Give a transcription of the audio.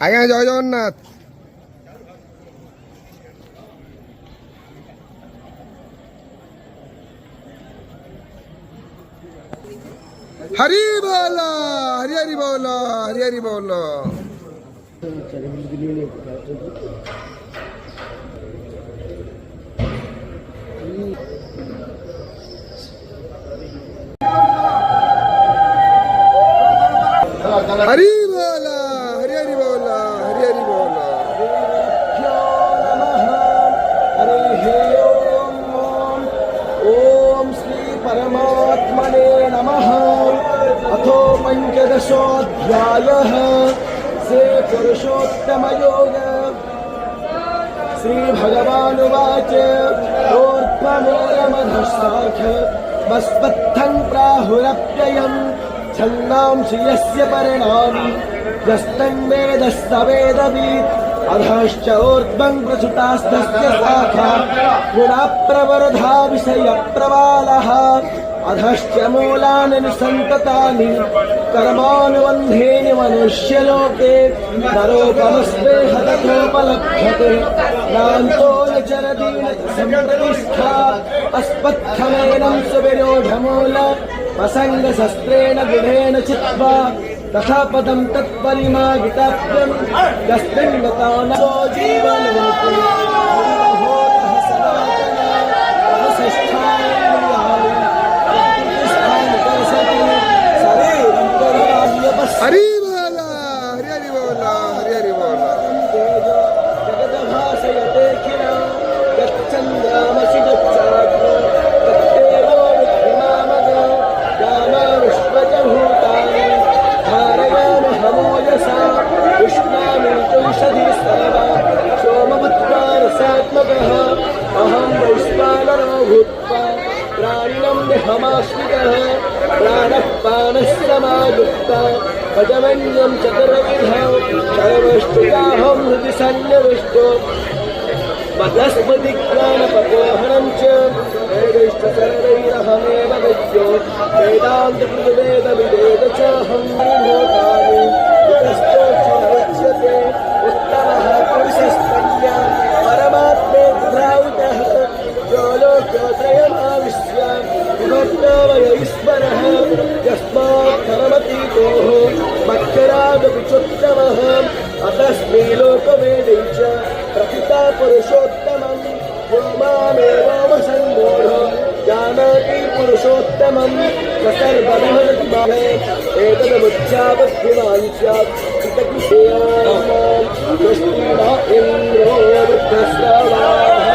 ଆଜ୍ଞା ଜୟ ଜଗନ୍ନାଥ। हरी बोलो, हरी हरी बोलो, हरी हरी बोलो। हरी बोला, हरी हरी बोला, हरी हरी बोला। ओम श्री परमात्मने नमः। अथो पंचदशोऽध्यायः श्री पुरुषोत्तमयोग। श्री भगवानुवाच ऊर्ध्वमूलमधःशाख वस्पत्थं प्राहुरप्ययम् छन्दांसि यस्य पर्णानि यस्तं वेद स वेदवित् अधश्च ऊर्ध्वं प्रसुतास्तस्य शाखा गुणाप्रवरधा विषयप्रवालः अधश्च मूलानि निसन्ततानि कर्मानुबन्धेन मनुष्यलोके नरोपमस्तेह तथोपलभ्यते नान्तो न चरदीन सम्प्रतिष्ठा अस्पत्थमेनं सुविरोधमूल वसङ्गशस्त्रेण गुणेन चित्वा तथा पदं तत्परिमागिताप्यं यस्मिन् गता न जीवलोके हरी बोला, हरी हरी बोला, हरी हरी बोला। जगदभासयते खिला यच्चन्द्रामसि यच्चाग्नो तत्तेजो विद्धिमामग गामाविश्वजभूतानि धारयामहमोजसा उष्णामि चौषधि सर्वा सोमवत्वा रसात्मकः अहं वैश्वानरो भूत्वा प्राणिनं देहमाश्रितः प्राणः पानः समायुक्ता भजमन्यं चतुर्विधं सर्वष्टुताहं हृदि सन्निविष्टो वनस्पतिज्ञानपकोहनं च वेदैश्चरैरहमेव विद्यो वेदान्तकृतवेदविदेव चाहं विभूतानि वितस्तोच्यते उत्तमः पुरुषस्तन्या परमात्मेद्रावितः यो लोकत्रयमाविश्य विभक्तो वय ईश्वरः यस्मात् परमतीतोः मक्षरादपि चोत्तमः अतस्मै लोकवेदै च प्रथिता पुरुषोत्तमं यो मामेवावसम्मूढो जानाति पुरुषोत्तमं स सर्वविभजति मामे एतदमुच्चावद्भिमान् स्यात् कृष्णा इन्द्रो वृद्धश्रवाः